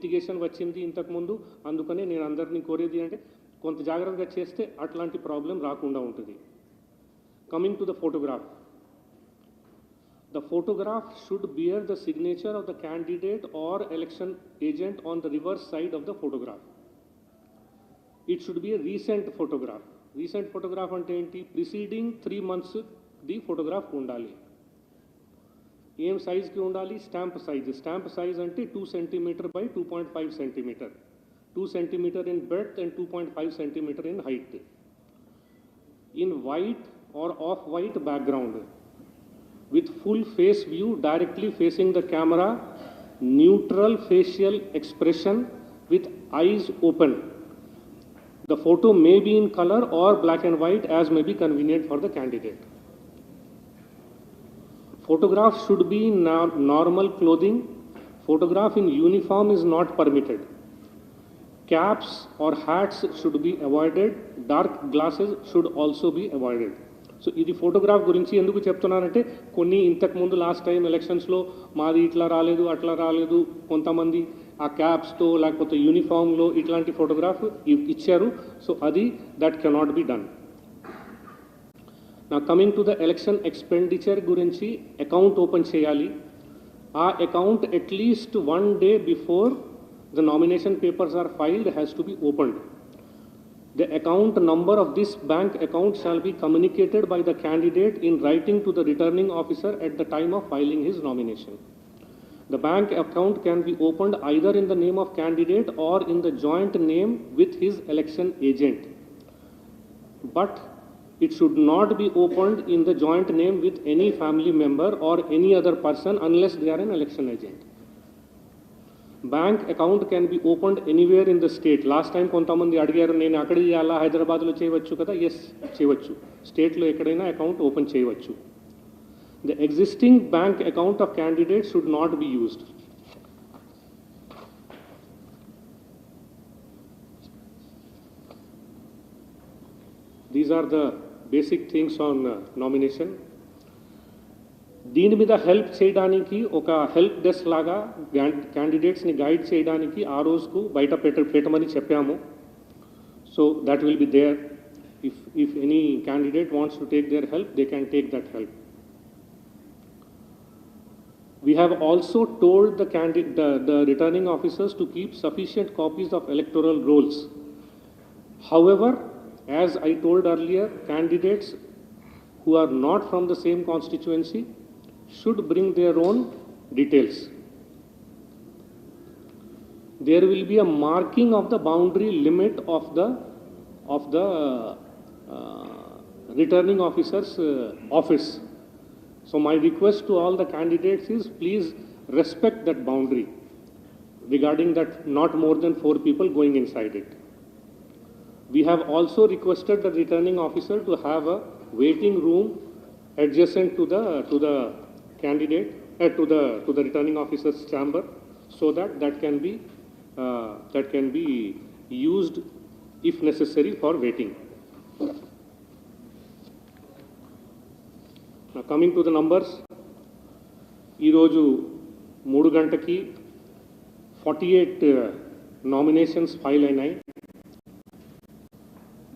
Mitigation వచ్చింది ఇంతకు ముందు. అందుకనే నేను అందరినీ కోరేది అంటే కొంత జాగ్రత్తగా చేస్తే అట్లాంటి ప్రాబ్లం రాకుండా ఉంటుంది. Coming to the photograph. The photograph should bear the signature of the candidate or election agent on the reverse side of the photograph. It should be a recent photograph. Recent photograph ante enti preceding 3 months the photograph undali. Em size ki undali? Stamp size. Stamp size ante 2 cm by 2.5 cm. 2 cm in breadth and 2.5 cm in height. In white or off-white background, with full face view directly facing the camera, neutral facial expression with eyes open. The photo may be in color or black and white as may be convenient for the candidate. Photograph should be in normal clothing. Photograph in uniform is not permitted. Caps or hats should be avoided. Dark glasses should also be avoided. So ఇది photograph గురించి ఎందుకు చెప్తున్నానంటే కొన్ని ఇంతకు ముందు last time ఎలక్షన్స్లో మాది ఇట్లా రాలేదు అట్లా రాలేదు, కొంతమంది ఆ క్యాప్స్తో లేకపోతే యూనిఫామ్లో ఇట్లాంటి ఫోటోగ్రాఫ్ ఇచ్చారు. సో అది that cannot be done. Now coming to the election expenditure గురించి అకౌంట్ ఓపెన్ చేయాలి. ఆ account at least 1 day before the nomination papers are filed has to be opened. The account number of this bank account shall be communicated by the candidate in writing to the returning officer at the time of filing his nomination. The bank account can be opened either in the name of candidate or in the joint name with his election agent. But it should not be opened in the joint name with any family member or any other person unless they are an election agent. Bank account can be opened anywhere in the state. Last time కొంతమంది అడిగారు, నేను అక్కడ చేయాలా, హైదరాబాద్లో చేయవచ్చు కదా? Yes, చేయవచ్చు. స్టేట్లో ఎక్కడైనా అకౌంట్ ఓపెన్ చేయవచ్చు. The existing bank account of candidate should not be used. These are the basic things on nomination. దీని మీద హెల్ప్ చేయడానికి ఒక హెల్ప్ డెస్క్ లాగా క్యాండిడేట్స్ని గైడ్ చేయడానికి ఆ రోజుకు బయట పెట్టమని చెప్పాము. So that will be there. If any candidate wants to take their help, they can take that help. We have also told the returning officers to keep sufficient copies of electoral rolls. However, as I told earlier, candidates who are not from the same constituency should bring their own details. There will be a marking of the boundary limit of the returning officer's office. So my request to all the candidates is, please respect that boundary regarding that not more than 4 people going inside it. We have also requested the returning officer to have a waiting room adjacent to the candidate to the returning officer's chamber, so that can be used if necessary for waiting. Now coming to the numbers, ee roju 3 gantaki 48 nominations file ayinayi.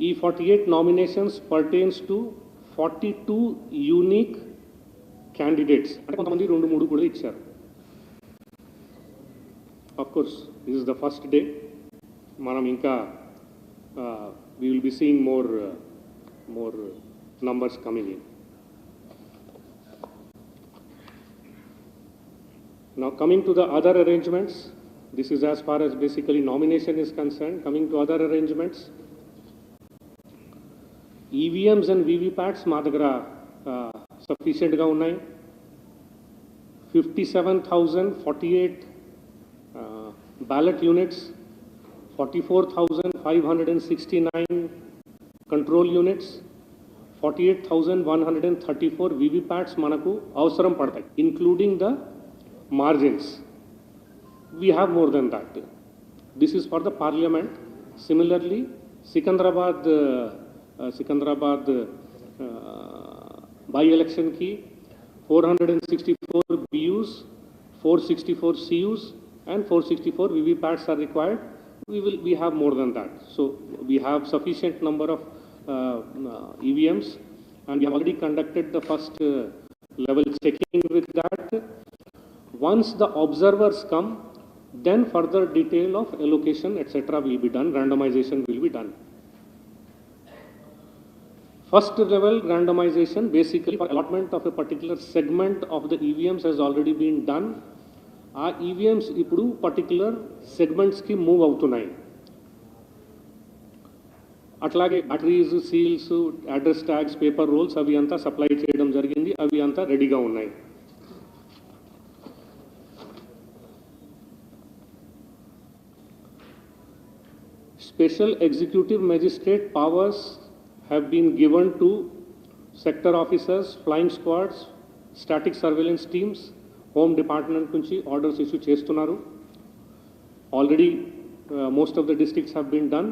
Ee 48 nominations pertains to 42 unique candidates. అంటే కొంతమంది 2-3 కూడా ఇచ్చారు. Of course, this is the first day. మనం ఇంకా we will be seeing more numbers coming in. Now coming to the other arrangements, this is as far as basically nomination is concerned. Coming to other arrangements, EVMs and VVPATs మా దగ్గర సఫిషియెంట్గా ఉన్నాయి. 57,048 ballot units, 44,569 control units, 48,134 VVPATs మనకు అవసరం పడతాయి, including the margins. We have more than that. This is for the parliament. Similarly, Sikandrabad by-election की 464 BUs, 464 CUs, and 464 VVPATs are required. We have more than that. So we have sufficient number of EVMs, and we have already conducted the first level checking with that. Once the observers come, then further detail of allocation, etc. will be done, randomization will be done. First level randomization, basically for allotment of a particular segment of the EVMs has already been done. ఆ EVMs ఇప్పుడు particular సెగ్మెంట్స్కి move అవుతున్నాయి. అట్లాగే batteries, seals, address tags, paper rolls అవి అంతా supply చేయడం జరిగింది. అవి అంతా రెడీగా ఉన్నాయి. Special executive magistrate powers have been given to sector officers, flying squads, static surveillance teams. Home Department నుంచి orders issue చేస్తున్నారు. Already most of the districts have been done.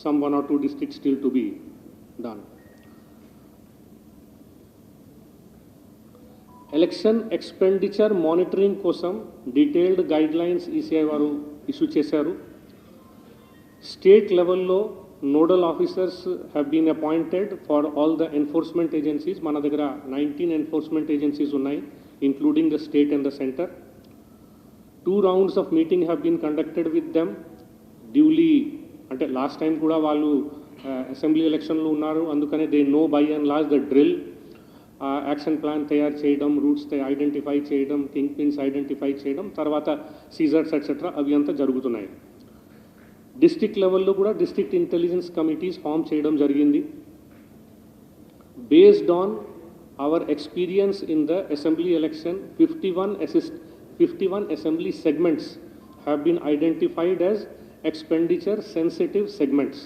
Some 1 or 2 districts still to be done. Election expenditure monitoring కోసం detailed guidelines ECI వారు issue చేశారు. State level లో nodal officers have been appointed for all the enforcement agencies. మన దగ్గర 19 enforcement agencies ఉన్నాయి, including the state and the center. 2 rounds of meeting have been conducted with them. Duly, అంటే last time కూడా వాళ్ళు assembly ఎలక్షన్లో ఉన్నారు, అందుకనే they know by and large the drill. Action plan తయారు చేయడం, రూట్స్ ఐడెంటిఫై చేయడం, కింగ్ పిన్స్ ఐడెంటిఫై చేయడం, తర్వాత సీజర్స్ ఎట్సెట్రా అవి అంతా జరుగుతున్నాయి. డిస్ట్రిక్ట్ లెవెల్లో కూడా డిస్ట్రిక్ట్ ఇంటెలిజెన్స్ కమిటీస్ ఫామ్ చేయడం జరిగింది. Based on our experience in the assembly election, 51 assembly segments have been identified as expenditure sensitive segments.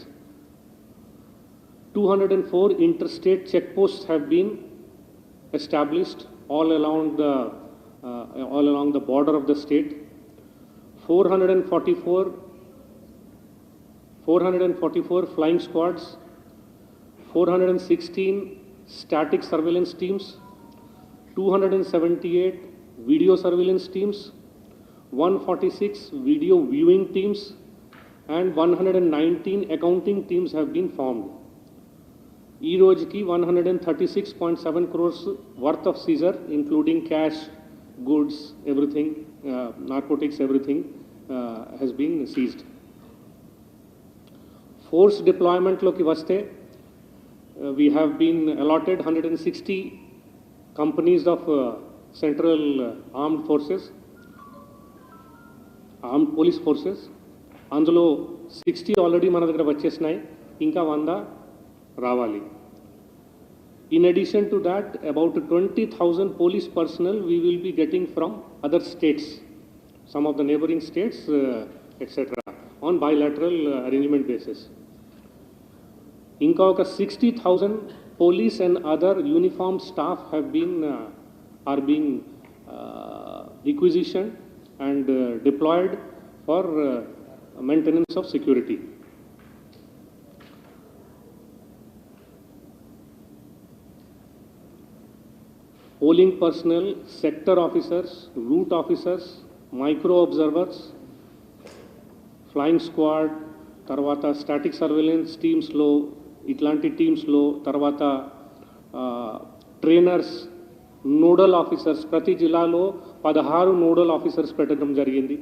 204 interstate checkposts have been established all along the border of the state. 444 flying squads, 416 static surveillance teams, 278 video surveillance teams, 146 video viewing teams, and 119 accounting teams have been formed. Ee rojki 136.7 crores worth of seizure, including cash, goods, everything, narcotics, everything has been seized. Force deployment loki vaste, we have been allotted 160 companies of central armed forces, armed police forces. అందులో 60 already మన దగ్గర వచ్చేసినాయి, ఇంకా 100 రావాలి. In addition to that, about 20,000 police personnel we will be getting from other states, some of the neighboring states, etc. on bilateral arrangement basis. ఇంకా ఒక 60,000 police and other uniform staff are being requisitioned and deployed for maintenance of security. Polling personnel, sector officers, route officers, micro observers, flying squad, తర్వాత static surveillance టీమ్స్లో, ఇట్లాంటి టీమ్స్లో, తర్వాత trainers, nodal officers, ప్రతి జిల్లాలో 16 nodal officers పెట్టడం జరిగింది.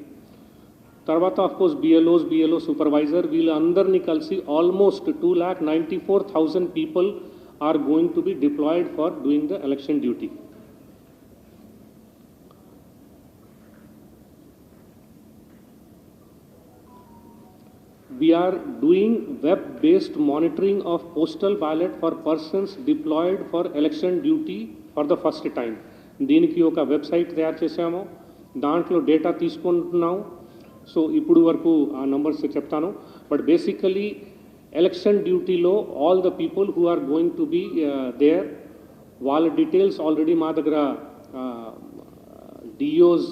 తర్వాత of course BLO supervisor, వీళ్ళందరినీ కలిసి almost 2,94,000 people are going to be deployed for doing the election duty. We are doing web-based monitoring of postal ballot for persons deployed for election duty for the first time. దీనికి ఒక website తయారు చేసాము, దాంట్లో data తీసుకుంటున్నాం. So ఇప్పుడు వరకు ఆ numbers చెప్తాను. బట్ బేసికలీ ఎలక్షన్ డ్యూటీలో all the people who are going to be there, వాళ్ళ డీటెయిల్స్ ఆల్రెడీ మా దగ్గర డిఓస్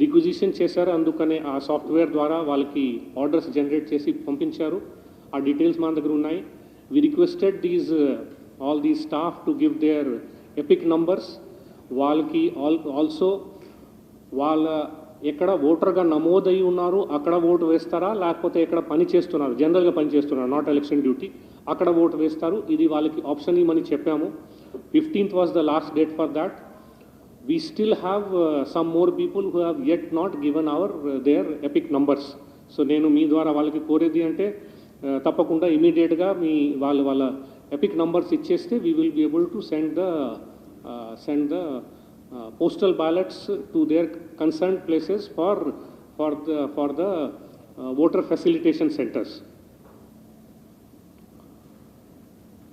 రిక్విజిషన్ చేశారు, అందుకనే ఆ సాఫ్ట్వేర్ ద్వారా వాళ్ళకి ఆర్డర్స్ జనరేట్ చేసి పంపించారు. ఆ డీటెయిల్స్ మన దగ్గర ఉన్నాయి. We requested all these staff to give their EPIC numbers. వాళ్ళకి ఆల్సో వాళ్ళ ఎక్కడ ఓటర్గా నమోదై ఉన్నారు అక్కడ ఓటు వేస్తారా, లేకపోతే ఎక్కడ పని చేస్తున్నారు, జనరల్గా పని చేస్తున్నారు, నాట్ ఎలక్షన్ డ్యూటీ, అక్కడ ఓటు వేస్తారు. ఇది వాళ్ళకి ఆప్షన్ ఇవ్వమని చెప్పాము. 15th was the last date for that. We still have some more people who have yet not given their epic numbers. So నేను మీ ద్వారా వాళ్ళకి కోరేది అంటే తప్పకుండా ఇమీడియట్గా మీ వాళ్ళ ఎపిక్ నంబర్స్ ఇచ్చేస్తే we will be able to send the postal ballots to their concerned places for the voter facilitation centers.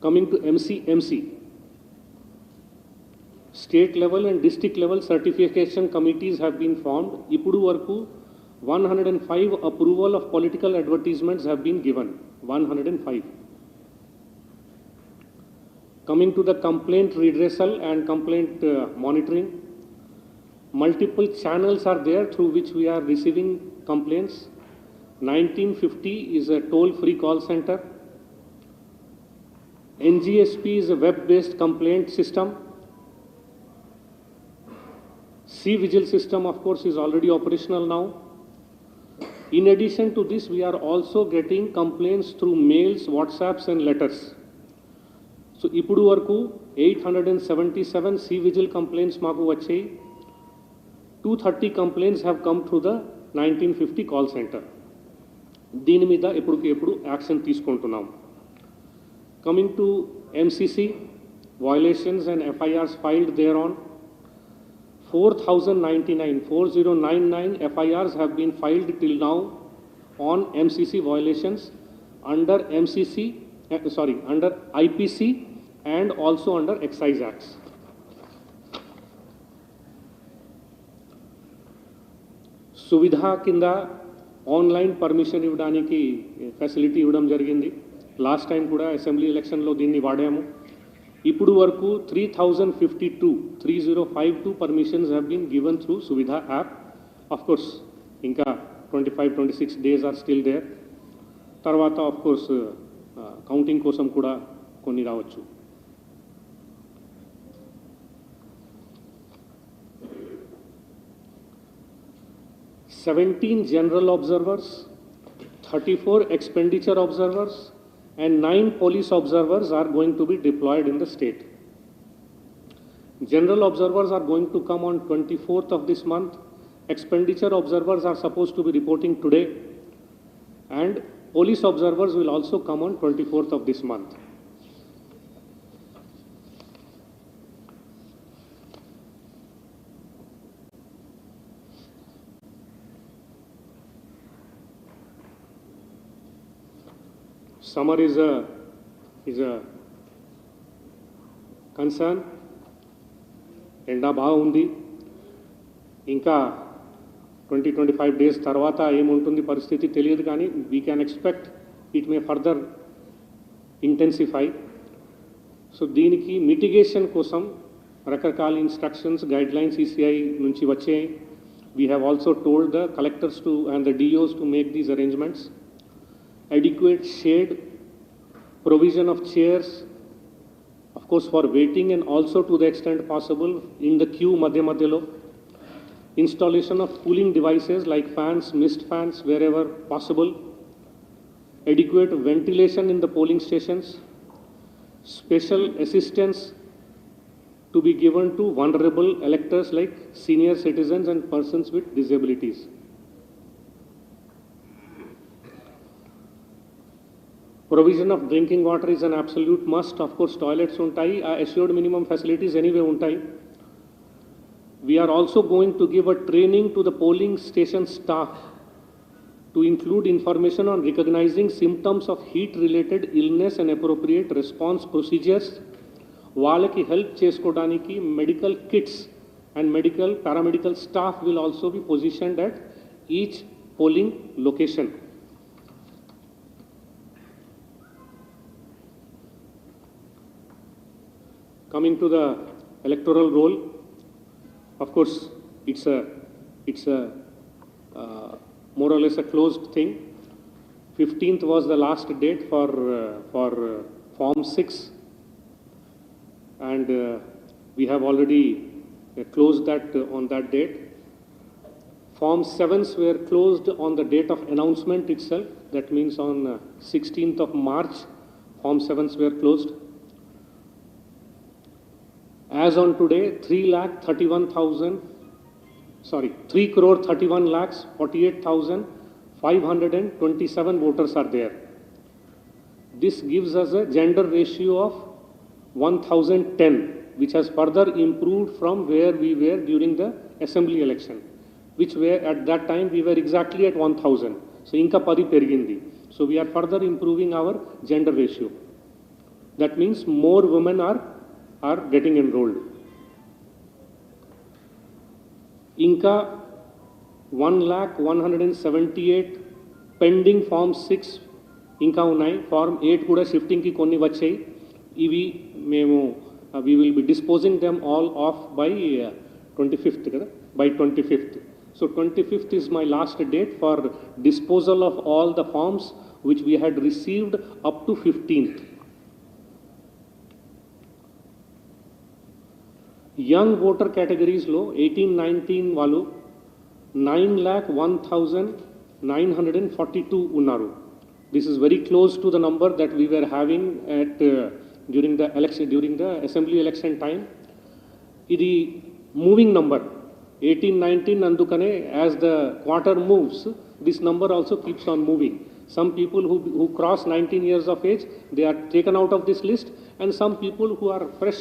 Coming to MC, state level and district level certification committees have been formed. Ipudu varaku 105 approval of political advertisements have been given. 105. Coming to the complaint redressal and complaint monitoring, multiple channels are there through which we are receiving complaints. 1950 is a toll-free call center. NGSP is a web-based complaint system. C-Vigil system, of course, is already operational now. In addition to this, we are also getting complaints through mails, WhatsApps and letters. So, ఇప్పుడు వరకు 877 C-Vigil complaints మాకు వచ్చాయి. 230 complaints have come through the 1950 call center. దీని మీద ఎప్పుడు action తీసుకుంటున్నాం. Coming to MCC, violations and FIRs filed thereon, 4099 FIRs have been filed till now on MCC violations under under IPC and also under Excise Acts. Suvidha కింద online permission ఇవ్వడానికి facility ఇవ్వడం జరిగింది. Last time కూడా assembly ఎలక్షన్లో దీన్ని వాడాము. ఇప్పుడు వరకు 3052 permissions have been given through Suvidha app. Of course ఇంకా 25-26 డేస్ ఆర్ స్టిల్ దేర్. తర్వాత ఆఫ్ కోర్స్ కౌంటింగ్ కోసం కూడా కొన్ని రావచ్చు. "17 general observers, 34 expenditure observers and 9 police observers are going to be deployed in the state. General observers are going to come on 24th of this month. Expenditure observers are supposed to be reporting today, and police observers will also come on 24th of this month. Summer is a concern. ఎండా బాగుంది. ఇంకా 20-25 days తర్వాత ఏముంటుంది పరిస్థితి తెలియదు, కానీ we can expect it may further intensify. So దీనికి mitigation కోసం రకరకాల ఇన్స్ట్రక్షన్స్, గైడ్లైన్స్ ఈసీఐ నుంచి వచ్చాయి. We have also told the collectors to and the DOs to make these arrangements. Adequate shade, provision of chairs, of course for waiting and also to the extent possible in the queue madhyalo. Installation of cooling devices like fans, mist fans wherever possible. Adequate ventilation in the polling stations. Special assistance to be given to vulnerable electors like senior citizens and persons with disabilities. Provision of drinking water is an absolute must. Of course, toilets untai, assured minimum facilities anyway untai. We are also going to give a training to the polling station staff to include information on recognizing symptoms of heat-related illness and appropriate response procedures. వాళ్ళకి help చేసుకోవడానికి medical kits and paramedical staff will also be positioned at each polling location. Coming to the electoral roll, of course, it's a more or less a closed thing. 15th was the last date for Form 6, and we have already closed that on that date. Form 7s were closed on the date of announcement itself. That means on 16th of March, Form 7s were closed. As on today, 3 crore 31 lakhs 48,527 voters are there. This gives us a gender ratio of 1010, which has further improved from where we were during the assembly election, which were at that time we were exactly at 1000. So inka 10 perigindi. So we are further improving our gender ratio. That means more women are getting enrolled. Inka 1,178 pending Form 6 ఇంకా ఉన్నాయి. Form 8 కూడా షిఫ్టింగ్కి కొన్ని వచ్చాయి. ఇవి మేము we will be disposing them all off by 25th కదా, by 25th. So 25th is my last date for disposal of all the forms which we had received up to 15th. Young voter categories లో 18-19 వాళ్ళు 9,01,942 ఉన్నారు. This is very close to the number that we were having at during the assembly election time. Idi moving number 18-19 andukane as the quarter moves, this number also keeps on moving. Some people who cross 19 years of age, they are taken out of this list, and some people who are fresh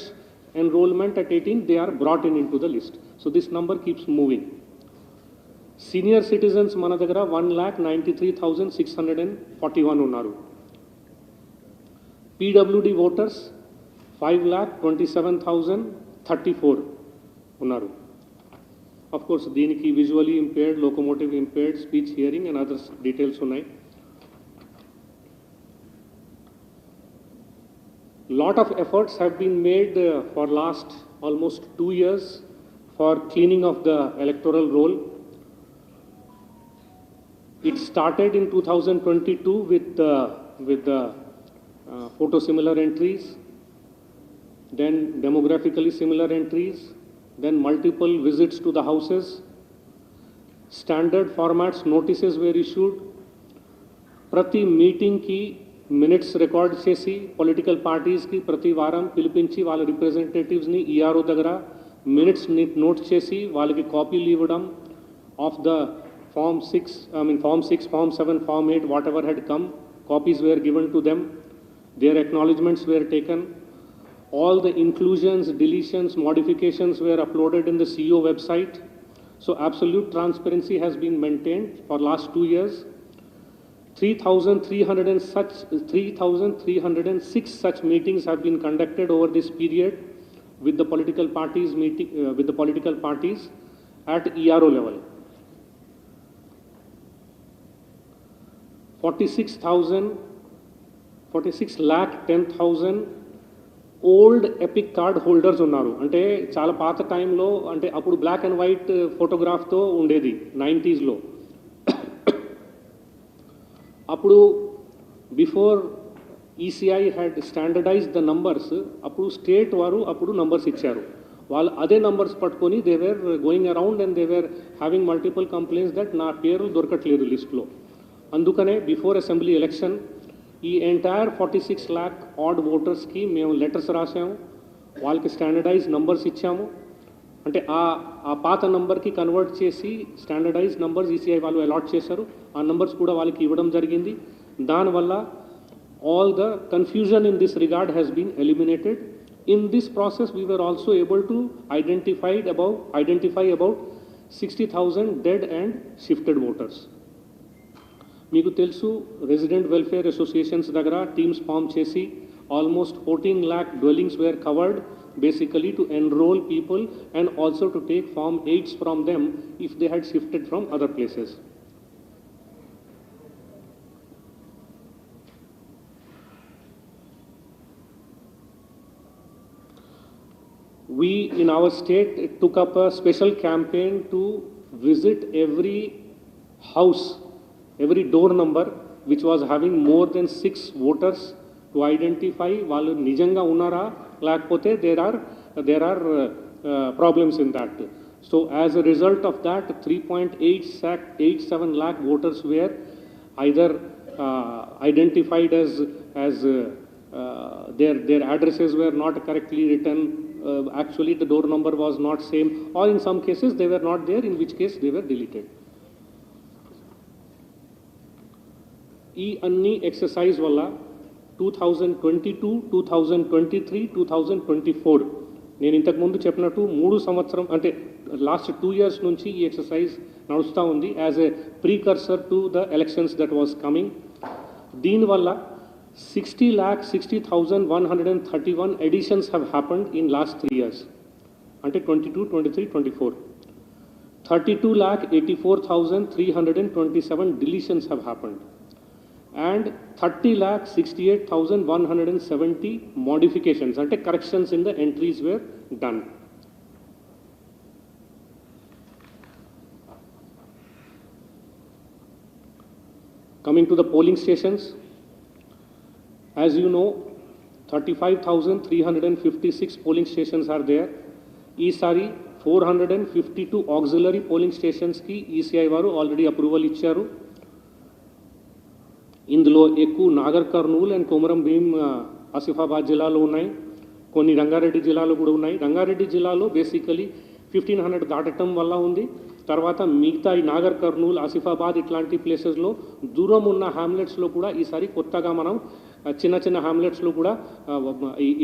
enrollment at 18, they are brought into the list. So this number keeps moving. Senior citizens మన దగ్గర 1,93,641 ఉన్నారు. PWD voters 5,27,034 ఉన్నారు. Of course దీనికి visually impaired, locomotive impaired, speech hearing and other details ఉన్నాయి. Lot of efforts have been made for last almost 2 years for cleaning of the electoral roll. It started in 2022 with the photo similar entries, then demographically similar entries, then multiple visits to the houses, standard formats notices were issued, prati meeting ki minutes record chesi, political parties ki prati varam pilipinchi wala representatives ni ERO dagara minutes note chesi వాళ్ళకి కాపీలు ఇవ్వడం of the Form 6, Form 7, Form 8, whatever had come, copies were given to them, their acknowledgements were taken, all the inclusions, deletions, modifications were uploaded in the CEO website. So absolute transparency has been maintained for last 2 years. 3,306 such meetings have been conducted over this period with the political parties at ERO level. 46,10,000 old epic card holders ఉన్నారు. అంటే చాలా పాత టైంలో, అంటే అప్పుడు black and white ఫోటోగ్రాఫ్తో ఉండేది 90s. అప్పుడు before ECI had standardize the numbers, అప్పుడు స్టేట్ వారు అప్పుడు నంబర్స్ ఇచ్చారు. వాళ్ళు అదే నంబర్స్ పట్టుకొని they were going around and they were having multiple complaints that నా పేరు దొరకట్లేదు లిస్ట్లో. అందుకనే బిఫోర్ అసెంబ్లీ ఎలక్షన్ ఈ ఎంటైర్ 46 lakh ఆడ్ ఓటర్స్కి మేము లెటర్స్ రాసాము, వాళ్ళకి స్టాండర్డైజ్ నంబర్స్ ఇచ్చాము. అంటే ఆ పాత నంబర్కి కన్వర్ట్ చేసి స్టాండర్డైజ్ నంబర్స్ ఈసీఐ వాళ్ళు అలాట్ చేశారు. ఆ నంబర్స్ కూడా వాళ్ళకి ఇవ్వడం జరిగింది. దానివల్ల all the confusion in this regard has been eliminated. In this process we were also able to identify about 60,000 dead and shifted voters. మీకు తెలుసు రెసిడెంట్ వెల్ఫేర్ అసోసియేషన్స్ దగ్గర టీమ్స్ ఫామ్ చేసి almost 14 lakh dwellings were covered basically to enroll people and also to take Form 8s from them if they had shifted from other places. We in our state took up a special campaign to visit every house, every door number which was having more than 6 voters to identify వాళ్ళు నిజంగా ఉన్నారా లేకపోతే there are problems in that. So as a result of that, 3.87 lakh voters were either identified as their addresses were not correctly written. Actually, the door number was not same, or in some cases they were not there, in which case they were deleted. ఈ అన్ని exercise వల్ల 2022, 2023, 2024 నేను ఇంతకుముందు చెప్పినట్టు 3 సంవత్సరం అంటే last 2 years నుంచి ఈ ఎక్సర్సైజ్ నడుస్తూ ఉంది as a precursor to the elections that was coming. దీనివల్ల 60,60,131 additions have happened in last 3 years. అంటే 22, 23, 24. 32,84,327 deletions have happened. And 30,68,170 modifications, ante corrections in the entries were done. Coming to the polling stations, as you know, 35,356 polling stations are there. Isari 452 auxiliary polling stations ki ECI varu already approval icharu. ఇందులో ఎక్కువ Nagar Kurnool and Komaram Bheem Asifabad జిల్లాలో ఉన్నాయి, కొన్ని రంగారెడ్డి జిల్లాలో కూడా ఉన్నాయి. రంగారెడ్డి జిల్లాలో basically 1500 దాటటం వల్ల ఉంది. తర్వాత మిగతా ఈ నాగర్ కర్నూల్, ఆసిఫాబాద్ ఇట్లాంటి ప్లేసెస్లో దూరం ఉన్న హ్యామ్లెట్స్లో కూడా ఈసారి కొత్తగా మనం చిన్న చిన్న హ్యామ్లెట్స్లో కూడా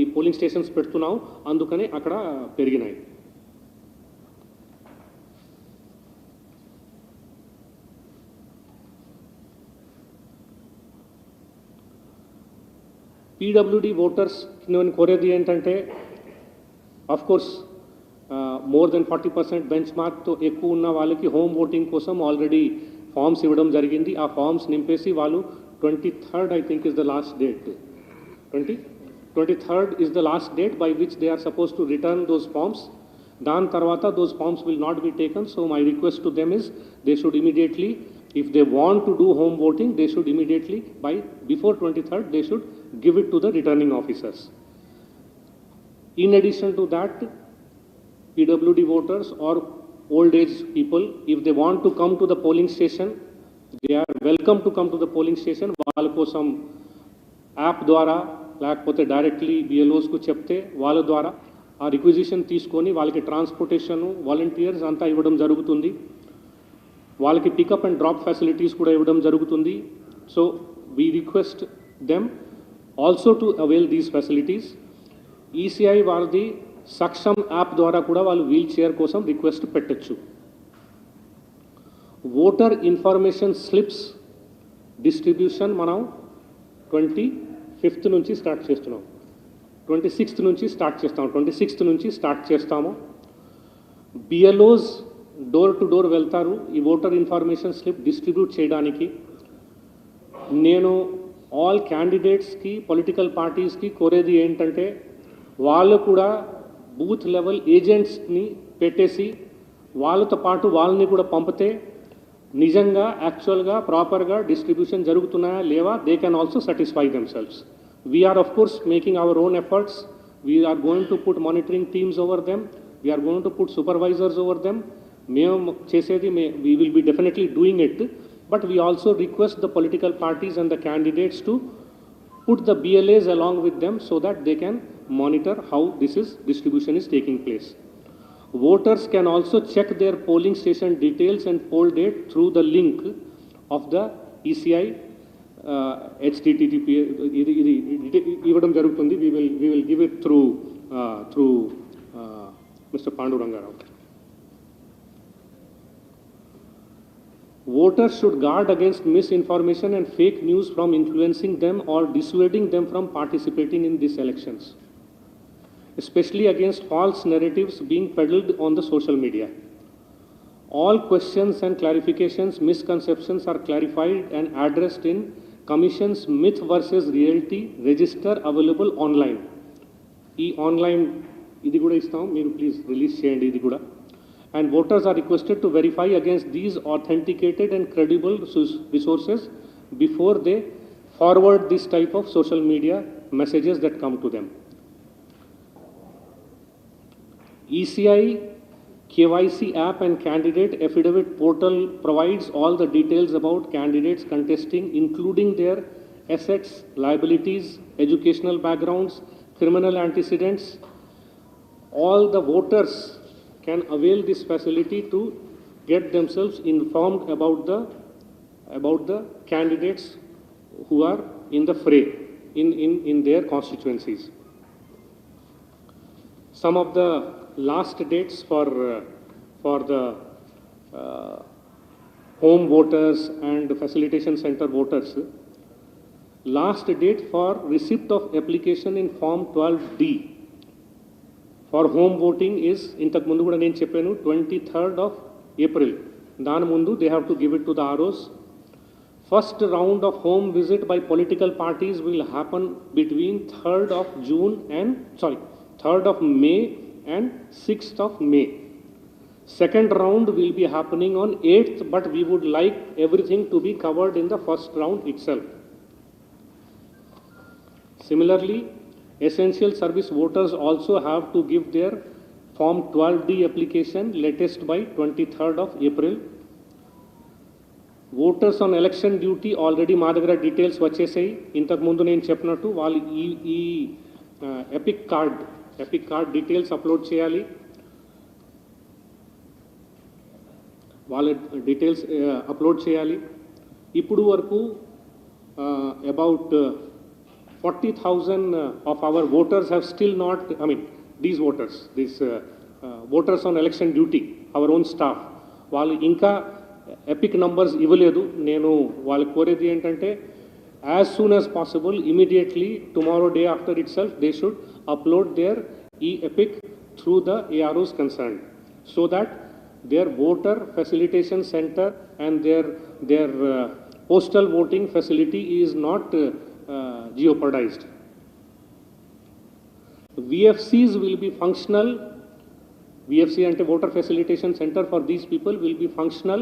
ఈ పోలింగ్ స్టేషన్స్ పెడుతున్నాం, అందుకనే అక్కడ పెరిగినాయి. పీడబ్ల్యూడి వోటర్స్ నేను కోరేది ఏంటంటే, of course more than 40% bench మార్క్తో ఎక్కువ ఉన్న వాళ్ళకి హోమ్ ఓటింగ్ కోసం ఆల్రెడీ ఫామ్స్ ఇవ్వడం జరిగింది. ఆ ఫామ్స్ నింపేసి వాళ్ళు 23rd I think is the last date. 23rd is the last date by which they are supposed to return those forms. దాని తర్వాత those forms will not be taken. So my request to them is they should immediately, if they want to do home voting, they should immediately before 23rd they should give it to the returning officers. In addition to that, PWD voters or old age people, if they want to come to the polling station, they are welcome to come to the polling station. వాళ్ళ కోసం app ద్వారా లేకపోతే directly బిఎల్ఓస్కు చెప్తే వాళ్ళ ద్వారా ఆ requisition తీసుకొని వాళ్ళకి ట్రాన్స్పోర్టేషన్, వాలంటీర్స్ అంతా ఇవ్వడం జరుగుతుంది. వాళ్ళకి పికప్ అండ్ డ్రాప్ ఫెసిలిటీస్ కూడా ఇవ్వడం జరుగుతుంది. So we request them also to avail these facilities. ECI వారిది సక్షమ్ యాప్ ద్వారా కూడా వాళ్ళు వీల్ చైర్ కోసం రిక్వెస్ట్ పెట్టచ్చు. ఓటర్ ఇన్ఫర్మేషన్ స్లిప్స్ డిస్ట్రిబ్యూషన్ మనం 25th నుంచి స్టార్ట్ చేస్తున్నాం, 26th నుంచి స్టార్ట్ చేస్తాము, 26th నుంచి స్టార్ట్ చేస్తాము. బిఎల్ఓస్ డోర్ టు డోర్ వెళ్తారు ఈ ఓటర్ ఇన్ఫర్మేషన్ స్లిప్ డిస్ట్రిబ్యూట్ చేయడానికి. నేను ఆల్ క్యాండిడేట్స్కి, పొలిటికల్ పార్టీస్కి కోరేది ఏంటంటే, వాళ్ళు కూడా బూత్ లెవెల్ ఏజెంట్స్ని పెట్టేసి వాళ్ళతో పాటు వాళ్ళని కూడా పంపితే నిజంగా యాక్చువల్గా ప్రాపర్గా డిస్ట్రిబ్యూషన్ జరుగుతున్నాయా లేవా, they can also satisfy themselves. We are of course making our own efforts. We are going to put monitoring teams over them. We are going to put supervisors over them. మేము చేసేది we will be definitely doing it, but we also request the political parties and the candidates to put the BLAs along with them so that they can monitor how distribution is taking place. Voters can also check their polling station details and poll date through the link of the ECI HTTP. ఇవ్వడం జరుగుతుంది. We will give it through Mr. Pandurangarao. Voters should guard against misinformation and fake news from influencing them or dissuading them from participating in these elections, especially against false narratives being peddled on the social media. All questions and clarifications, misconceptions are clarified and addressed in Commission's Myth versus Reality register available online. ఈ online ఇది కూడా ఇస్తాం, మీరు please release చేయండి ఇది కూడా. And voters are requested to verify against these authenticated and credible resources before they forward this type of social media messages that come to them. ECI KYC app and candidate affidavit portal provides all the details about candidates contesting, including their assets, liabilities, educational backgrounds, criminal antecedents. All the voters can avail this facility to get themselves informed about the candidates who are in the fray in their constituencies. Some of the last dates for the home voters and facilitation center voters. Last date for receipt of application in Form 12D for home voting is ఇంతకు ముందు కూడా నేను చెప్పాను 23rd of April. దాని ముందు they have to give it to the ROs. First round of home visit by political parties will happen between 3rd of June and 3rd of May and 6th of May. Second round will be happening on 8th, but we would like everything to be covered in the first round itself. Similarly, essential service voters also have to give their Form 12D application latest by 23rd of April. Voters on election duty already మా దగ్గర details వచ్చేసాయి. ఇంతకు ముందు నేను చెప్పినట్టు వాళ్ళు ఈ epic card details upload చేయాలి. వాళ్ళ డీటెయిల్స్ అప్లోడ్ చేయాలి. ఇప్పుడు వరకు about 40,000 of our voters have still not, these voters on election duty, our own staff, వాళ్ళు ఇంకా ఎపిక్ నంబర్స్ ఇవ్వలేదు. నేను వాళ్ళకి కోరేది ఏంటంటే as soon as possible immediately tomorrow day after itself they should upload their ఈ EPIC through the AROs concerned so that their voter facilitation center and their postal voting facility is not jeopardized. VFCs will be functional. VFC ante voter facilitation center for these people will be functional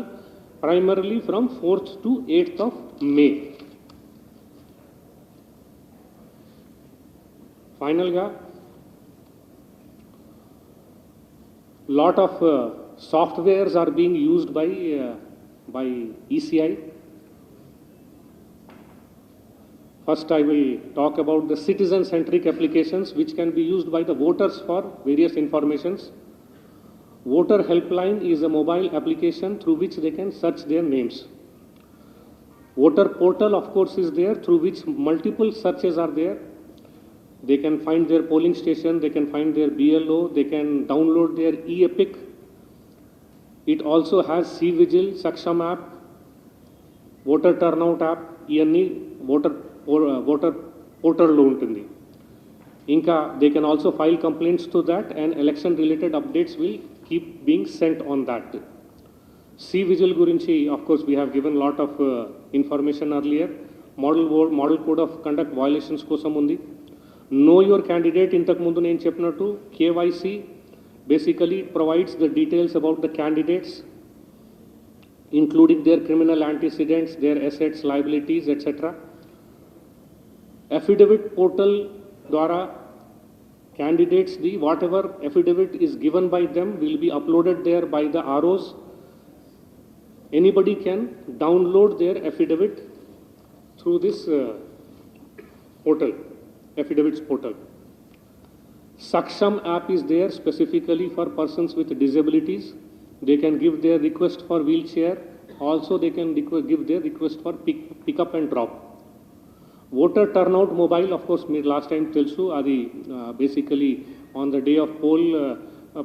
primarily from 4th to 8th of May. Final ga lot of softwares are being used by ECI. First, I will talk about the citizen-centric applications which can be used by the voters for various informations. Voter helpline is a mobile application through which they can search their names. Voter portal, of course, is there through which multiple searches are there. They can find their polling station, they can find their BLO, they can download their e-epic. It also has C-Vigil, Saksham app, voter turnout app, ఇవన్నీ voter portal ఉంటుంది. ఇంకా they can also file complaints to that and election related updates will keep being sent on that. C-Vigil గురించి of course we have given lot of information earlier. Model code of conduct violations కోసం ఉంది. Know your candidate ఇంతకు ముందు నేను చెప్పినట్టు KYC basically provides the details about the candidates including their criminal antecedents, their assets, liabilities, etc. Affidavit portal ద్వారా candidates whatever affidavit is given by them will be uploaded there by the ROs. Anybody can download their affidavit through this portal, affidavits portal. Saksham app is there specifically for persons with disabilities. They can give their request for wheelchair. Also they can give their request for pick up and drop. Voter turnout mobile, of course, me last time తెలుసు అది basically on the day of poll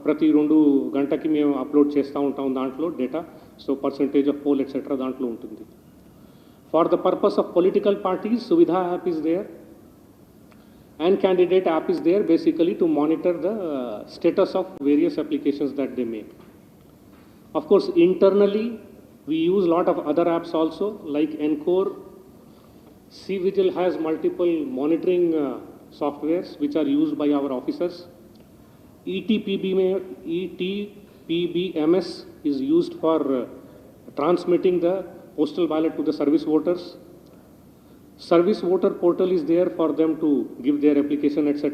ప్రతి 2 గంటకి మేము upload చేస్తూ ఉంటాం దాంట్లో data. So percentage of poll etcetera దాంట్లో ఉంటుంది. For the purpose of political parties Suvidha app is there and candidate app is there basically to monitor the status of various applications that they make. Of course, internally we use lot of other apps also like Encore. C-Vigil has multiple monitoring softwares which are used by our officers. ETPBMS is used for transmitting the postal ballot to the service voters. Service voter portal is there for them to give their application, etc.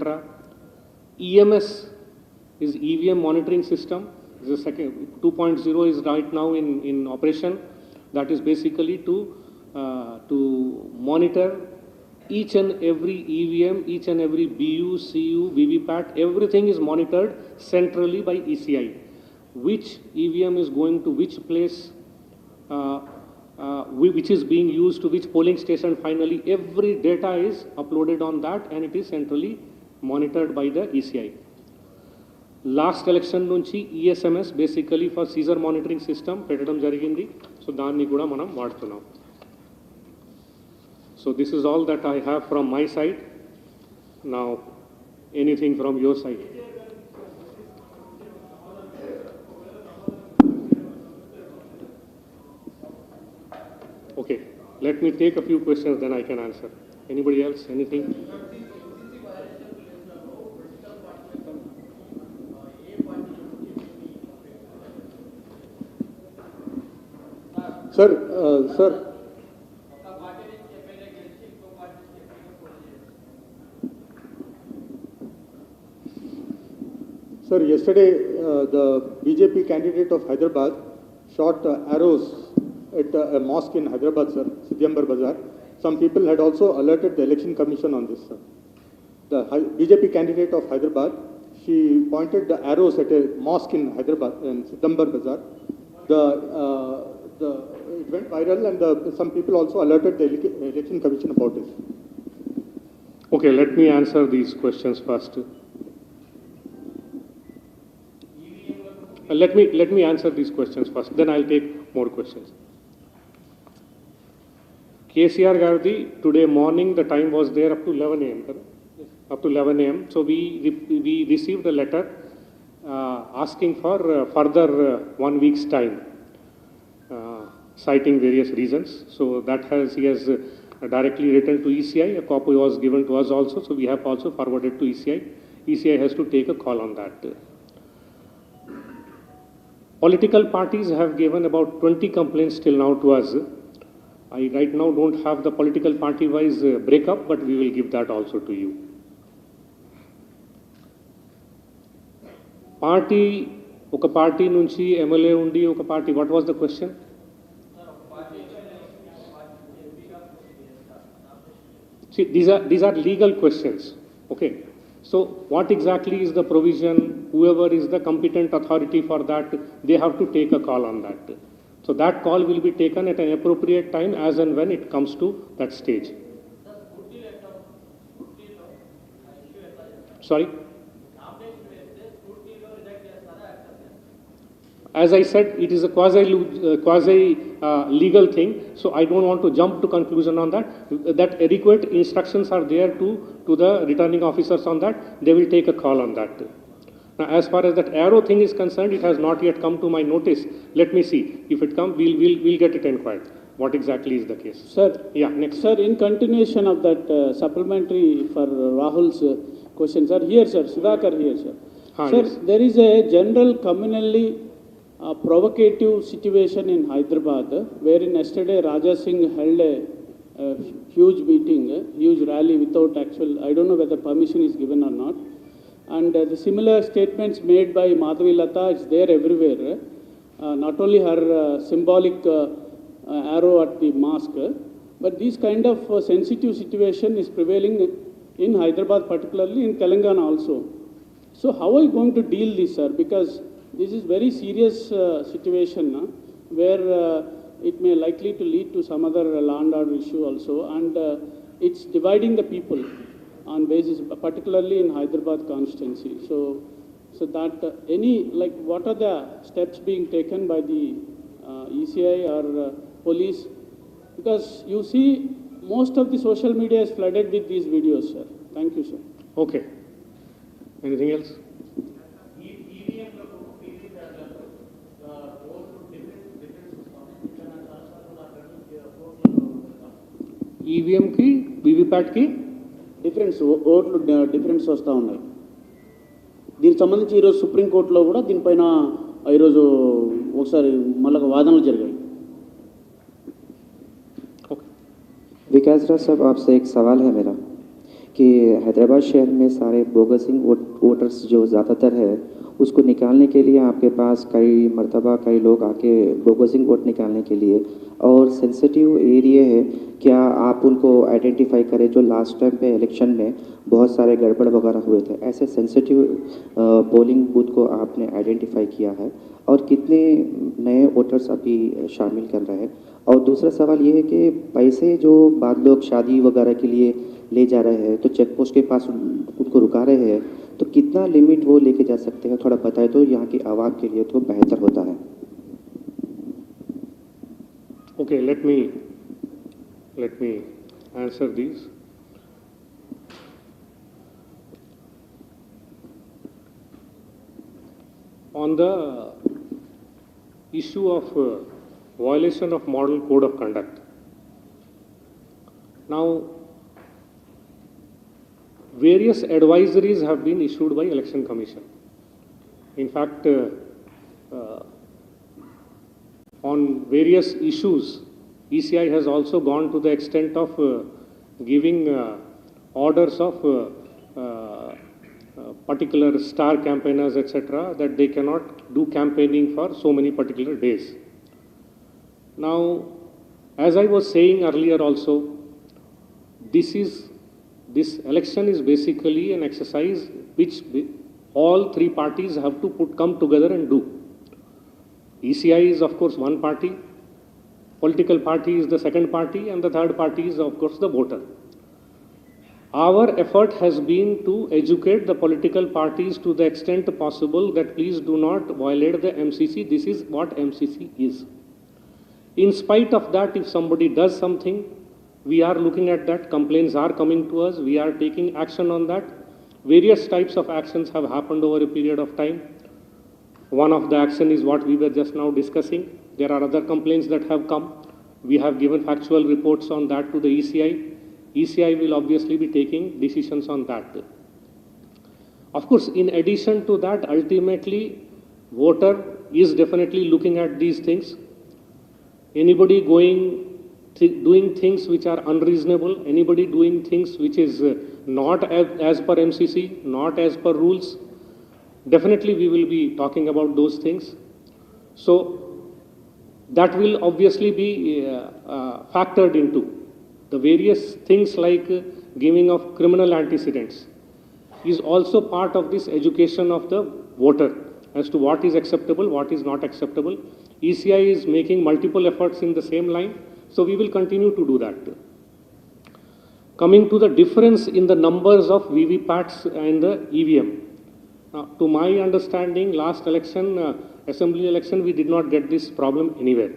EMS is EVM monitoring system. The second 2.0 is right now in operation. That is basically to monitor each and every EVM, each and every BU, CU, VVPAT, everything is monitored centrally by ECI. Which EVM is going to which place, which is being used to which polling station finally, every data is uploaded on that and it is centrally monitored by the ECI. Last election nunchi ESMS basically for seizure monitoring system పెట్టడం జరిగింది. So దాన్ని కూడా మనం వాడుతున్నాం. So this is all that I have from my side. Now anything from your side? Okay, let me take a few questions, then I can answer. Anybody else? Anything? Sir. Sir, yesterday the BJP candidate of Hyderabad shot arrows at a mosque in Hyderabad, sir, Sidyambar Bazaar. Some people had also alerted the election commission on this, sir. The BJP candidate of Hyderabad, she pointed the arrows at a mosque in Hyderabad, in Sidyambar Bazaar. It went viral and some people also alerted the election commission about it. Okay, let me answer these questions first. Let me answer these questions first, then I'll take more questions. KCR Gardi, today morning the time was there up to 11 a.m. Up to 11 a.m. So we received a letter asking for further 1 week's time, citing various reasons. So that he has directly written to ECI. A copy was given to us also. So we have also forwarded to ECI. ECI has to take a call on that. Political parties have given about 20 complaints till now to us. I right now don't have the political party-wise breakup, but we will give that also to you. Party, oka party nunchi MLA undi, oka party. What was the question? See, these are legal questions. Okay. So what exactly is the provision? Whoever is the competent authority for that, they have to take a call on that. So that call will be taken at an appropriate time as and when it comes to that stage. Sorry? As I said, it is a quasi legal thing, so I don't want to jump to conclusion on that. That adequate instructions are there to the returning officers on that. They will take a call on that. Now, as far as that arrow thing is concerned, it has not yet come to my notice. Let me see. If it comes, we'll get it inquired. What exactly is the case? Sir, yeah, next. Sir, in continuation of that supplementary for Rahul's question, sir, here, sir, Sudhakar here, sir. Sir, yes. There is a general communally provocative situation in Hyderabad, wherein yesterday Raja Singh held a huge meeting, a huge rally without actual, I don't know whether permission is given or not. And the similar statements made by Madhavi Lata, it's there everywhere. Not only her symbolic arrow at the mosque, but this kind of sensitive situation is prevailing in Hyderabad, particularly in Telangana also. So how are you going to deal this, sir? Because this is very serious situation where it may likely to lead to some other law and order issue also, and it's dividing the people on basis, particularly in Hyderabad constituency. So that what are the steps being taken by the ECI or police? Because you see, most of the social media is flooded with these videos, sir. Thank you, sir. Okay. Anything else? EVM కి VVPAT కి ఓట్లు difference వస్తూ ఉన్నాయి. దీనికి సంబంధించి ఈరోజు సుప్రీంకోర్టులో కూడా దీనిపైన ఈరోజు ఒకసారి మళ్ళీ వాదనలు జరిగాయి. विकास राज साहब, आपसे एक सवाल है मेरा कि हैदराबाद शहर में सारे बोगसिंग वोटर्स जो ज़्यादातर है उसको निकालने के लिए आपके पास कई मर्तबा कई लोग आके बोगसिंग वोट निकालने के लिए, और सेंसिटिव एरिया है, क्या आप उनको आइडेंटिफाई करें जो लास्ट टाइम पे इलेक्शन में बहुत सारे गड़बड़ वगैरह हुए थे, ऐसे सेंसिटिव पोलिंग बूथ को आपने आइडेंटिफाई किया है, और कितने नए वोटर्स अभी शामिल कर रहे हैं? और दूसरा सवाल ये है कि पैसे जो बाद लोग शादी वगैरह के लिए ले जा रहे हैं तो चेक पोस्ट के पास उनको रुका रहे हैं, तो कितना लिमिट वो लेके जा सकते हैं, थोड़ा बताए तो यहाँ की आवाम के लिए तो बेहतर होता है। Okay, let me answer these. On the issue of violation of model code of conduct. Now, various advisories have been issued by Election Commission. In fact, on various issues, ECI has also gone to the extent of giving orders of particular star campaigners, etc., that they cannot do campaigning for so many particular days. Now, as I was saying earlier also, this election is basically an exercise which all three parties have to come together and do. ECI is of course one party, political party is the second party, and the third party is of course the voter. Our effort has been to educate the political parties to the extent possible that please do not violate the MCC. This is what MCC is. In spite of that, if somebody does something, we are looking at that, complaints are coming to us, we are taking action on that. Various types of actions have happened over a period of time. One of the action is what we were just now discussing. There are other complaints that have come. We have given factual reports on that to the ECI. ECI will obviously be taking decisions on that. Of course, in addition to that, ultimately, voter is definitely looking at these things. Anybody doing things which are unreasonable, anybody doing things which is not as per MCC, not as per rules, definitely we will be talking about those things. So that will obviously be factored into the various things like giving of criminal antecedents is also part of this education of the voter as to what is acceptable, what is not acceptable. ECI is making multiple efforts in the same line, so we will continue to do that. Coming to the difference in the numbers of VVPATs and the EVM. Now, to my understanding, last election, assembly election, we did not get this problem anywhere.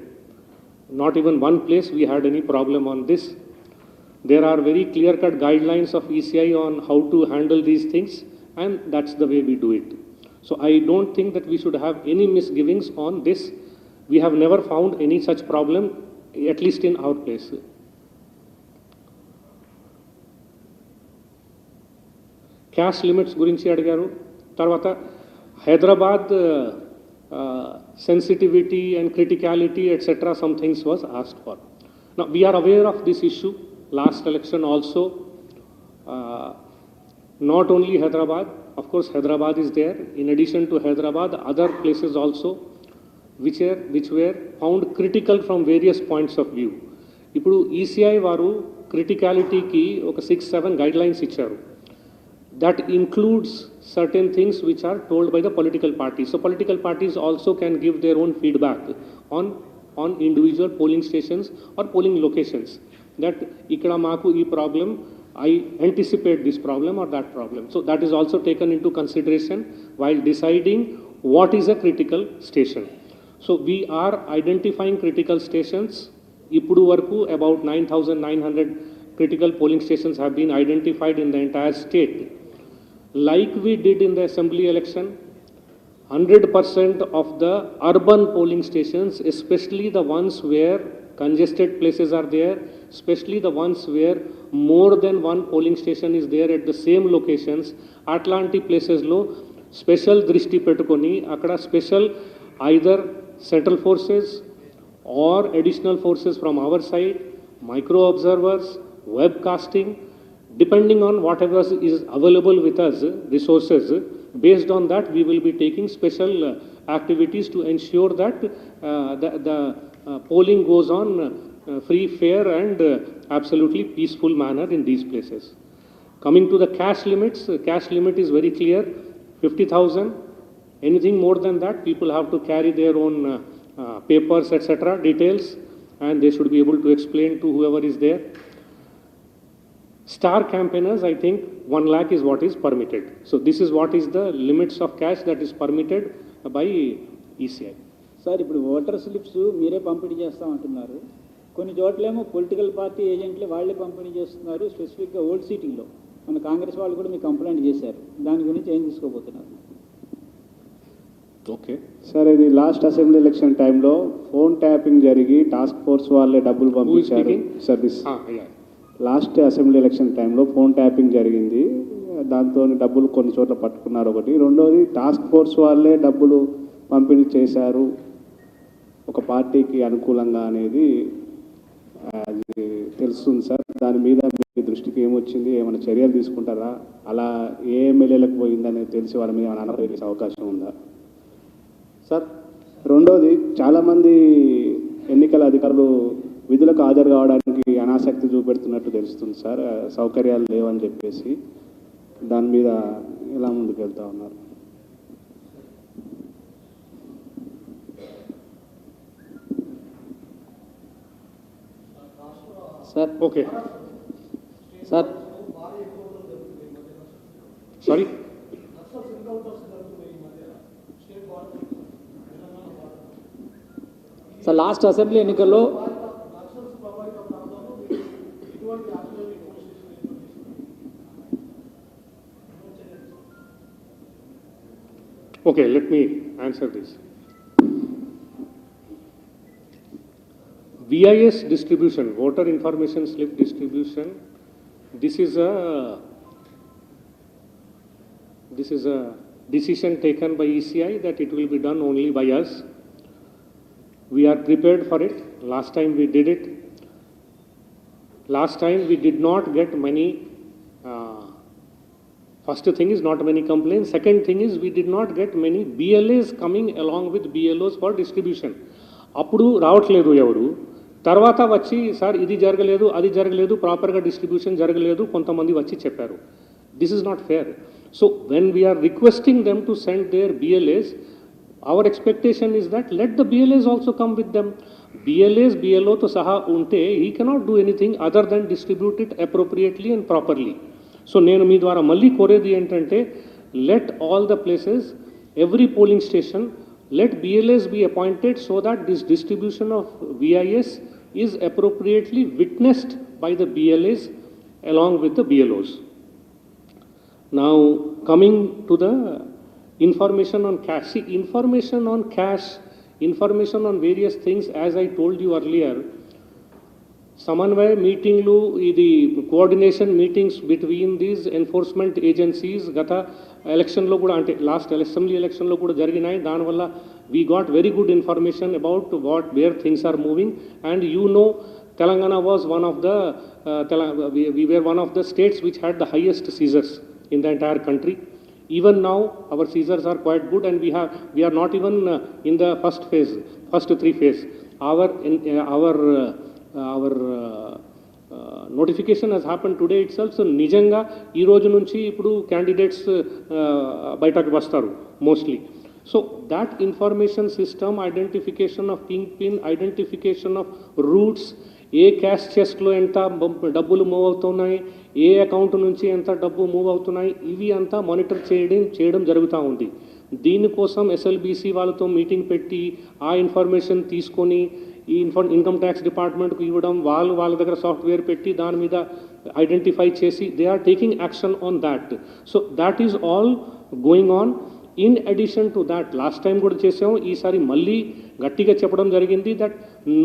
Not even one place we had any problem on this. There are very clear-cut guidelines of ECI on how to handle these things, and that's the way we do it. So I don't think that we should have any misgivings on this. We have never found any such problem, at least in our place. Cash limits గురించి అడిగారు. తర్వాత Hyderabad sensitivity and criticality, etc., some things was asked for. Now, we are aware of this issue. Last election also, not only Hyderabad, of course Hyderabad is there. In addition to Hyderabad, other places also which were found critical from various points of view. ఇప్పుడు ECI వారు criticality-కి ఒక 6-7 guidelines ఇచ్చారు. That includes certain things which are told by the political parties. So political parties also can give their own feedback on individual polling stations or polling locations. That ikkada maaku ee problem, I anticipate this problem or that problem. So that is also taken into consideration while deciding what is a critical station. So we are identifying critical stations. Ippudu varaku about 9,900 critical polling stations have been identified in the entire state. Like we did in the assembly election, 100% of the urban polling stations, especially the ones where congested places are there, especially the ones where more than one polling station is there at the same locations, Atlanti places lo special drishti pettukoni akkada special either central forces or additional forces from our side, micro observers, webcasting, depending on whatever is available with us, resources, based on that, we will be taking special activities to ensure that the polling goes on free, fair, and absolutely peaceful manner in these places. Coming to the cash limits, cash limit is very clear, 50,000. Anything more than that, people have to carry their own papers, etc., details, and they should be able to explain to whoever is there. Star campaigners, I think 1 lakh is what is permitted. So this is what is the limits of cash that is permitted by ECI. Sir ఇప్పుడు voter slips మీరే పంపిణీ చేస్తామంటున్నారు, కొన్ని చోట్లేమో political party ఏజెంట్లే వాళ్ళే పంపిణీ చేస్తున్నారు, స్పెసిఫిక్గా old సిటీలో మన కాంగ్రెస్ వాళ్ళు కూడా మీకు కంప్లైంట్ చేశారు, దాని గురించి ఏం తీసుకోబోతున్నారు? ఓకే సార్, ఇది లాస్ట్ అసెంబ్లీ ఎలక్షన్ టైంలో ఫోన్ ట్యాపింగ్ జరిగి టాస్క్ ఫోర్స్ వాళ్ళే డబ్బులు పంపించారు సార్. లాస్ట్ అసెంబ్లీ ఎలక్షన్ టైంలో ఫోన్ ట్యాపింగ్ జరిగింది, దాంతో డబ్బులు కొన్ని చోట్ల పట్టుకున్నారు ఒకటి. రెండోది టాస్క్ ఫోర్స్ వాళ్ళే డబ్బులు పంపిణీ చేశారు ఒక పార్టీకి అనుకూలంగా అనేది అది తెలుస్తుంది సార్. దాని మీద మీ దృష్టికి ఏమొచ్చింది, ఏమైనా చర్యలు తీసుకుంటారా? అలా ఏ ఎమ్మెల్యేలకు పోయిందనేది తెలిసి వాళ్ళ మీద ఏమైనా అనర్హత చేసే అవకాశం ఉందా సార్? రెండోది, చాలామంది ఎన్నికల అధికారులు విధులకు హాజరు కావడానికి అనాసక్తి చూపెడుతున్నట్టు తెలుస్తుంది సార్, సౌకర్యాలు లేవని చెప్పేసి. దాని మీద ఎలా ముందుకు వెళ్తా ఉన్నారు? Sir okay sir, sorry sir, last assembly ఎన్నికల్లో okay, let me answer this. VIS distribution, voter information slip distribution, this is a decision taken by ECI that it will be done only by us. We are prepared for it. Last time we did it. Last time we did not get many, first thing is not many complaints. Second thing is we did not get many BLAs coming along with BLOs for distribution. అప్పుడు రావట్లేదు ఎవరు, తర్వాత వచ్చి sir ఇది జరగలేదు, అది జరగలేదు, ప్రాపర్గా డిస్ట్రిబ్యూషన్ జరగలేదు, కొంతమంది వచ్చి చెప్పారు. This is not fair. So when we are requesting them to send their BLAs, our expectation is that let the BLAs also come with them. BLAs, BLO to saha unte, he cannot do anything other than distribute it appropriately and properly. So nenu mee dwara malli koredi entante, let all the places, every polling station, let BLAs be appointed so that this distribution of VIS is appropriately witnessed by the BLAs along with the BLOs. Now coming to the information on cash. See, information on cash, information on various things, as I told you earlier, సమన్వయ మీటింగ్లు, ఇది coordination meetings between these enforcement agencies గత ఎలక్షన్లో కూడా, అంటే last assembly ఎలక్షన్లో కూడా జరిగినాయి. దానివల్ల we got very good information about where things are moving. And you know, Telangana was one of the, we were one of the states which had the highest seizures in the entire country. Even now, our seizures are quite good, and we are not even in the first three phase. Our notification has happened today itself. So నిజంగా ఈ రోజు నుంచి ఇప్పుడు candidates బయటకు వస్తారు mostly. So that information system, identification of kingpin, identification of routes, ఏ cash చెస్ట్లో ఎంత డబ్బులు మూవ్ అవుతున్నాయి, ఏ అకౌంట్ నుంచి ఎంత డబ్బు మూవ్ అవుతున్నాయి, ఇవి అంతా మానిటర్ చేయడం జరుగుతూ ఉంది. దీనికోసం SLBC వాళ్ళతో మీటింగ్ పెట్టి ఆ ఇన్ఫర్మేషన్ తీసుకొని ఈ ఇన్కమ్ ట్యాక్స్ డిపార్ట్మెంట్కు ఇవ్వడం, వాళ్ళ దగ్గర సాఫ్ట్వేర్ పెట్టి దాని మీద ఐడెంటిఫై చేసి they are taking action on that. So that is all going on. In addition to that, last time కూడా చేసాము, ఈసారి మళ్ళీ గట్టిగా చెప్పడం జరిగింది that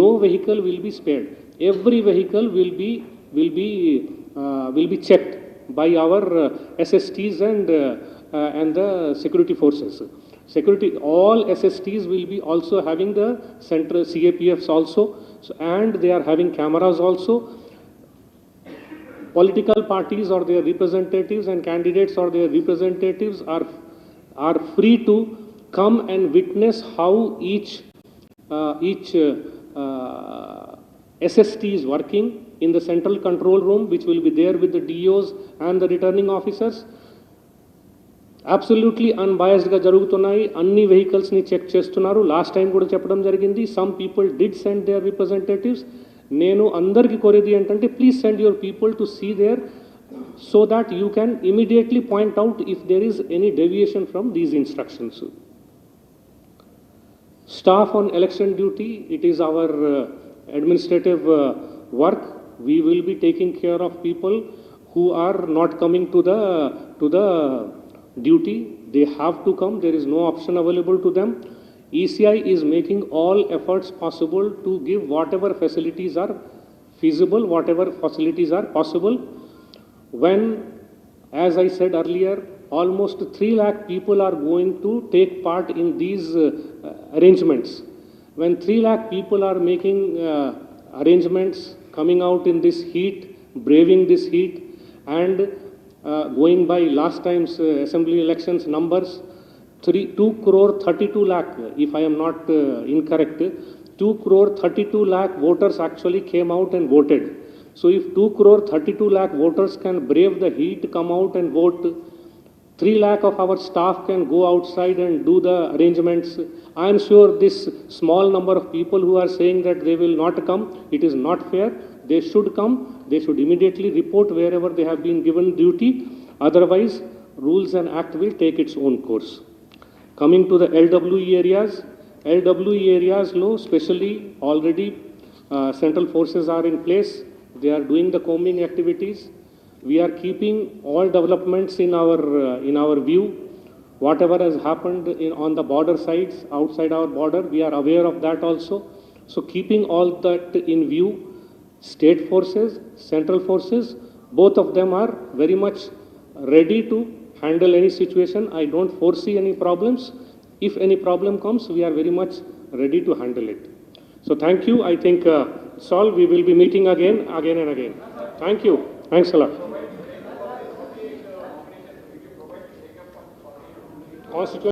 no vehicle will be spared. Every vehicle will be checked by our SSTs and the security forces. All SSTs will be also having the central CAPFs also, and they are having cameras also. Political parties or their representatives and candidates or their representatives are are free to come and witness how each SST is working in the central control room, which will be there with the DOs and the returning officers. Absolutely అన్బయాస్డ్గా జరుగుతున్నాయి. అన్ని వెహికల్స్ని check చేస్తున్నారు. Last time కూడా చెప్పడం జరిగింది. Some people did send their representatives. నేను అందరికీ కోరేది ఏంటంటే please send your people to see there so that you can immediately point out if there is any deviation from these instructions. Staff on election duty, it is our administrative work. We will be taking care of people who are not coming to the duty. They have to come. There is no option available to them. ECI is making all efforts possible to give whatever facilities are feasible, whatever facilities are possible. When, as I said earlier, almost 3 lakh people are going to take part in these arrangements. When 3 lakh people are making arrangements, coming out in this heat, braving this heat, and going by last time's assembly elections numbers, 2 crore 32 lakh, if I am not incorrect, 2 crore 32 lakh voters actually came out and voted. So if 2 crore 32 lakh voters can brave the heat, come out and vote, 3 lakh of our staff can go outside and do the arrangements. I am sure this small number of people who are saying that they will not come, it is not fair. They should come. They should immediately report wherever they have been given duty. Otherwise, rules and act will take its own course. Coming to the LWE areas, low, especially already central forces are in place. They are doing the combing activities. We are keeping all developments in our view. Whatever has happened on the border sides, outside our border, we are aware of that also. So keeping all that in view, state forces, central forces, both of them are very much ready to handle any situation. I don't foresee any problems. If any problem comes, we are very much ready to handle it. So thank you. I think it's all. We will be meeting again and again. Thank you. Thanks a lot. Constitution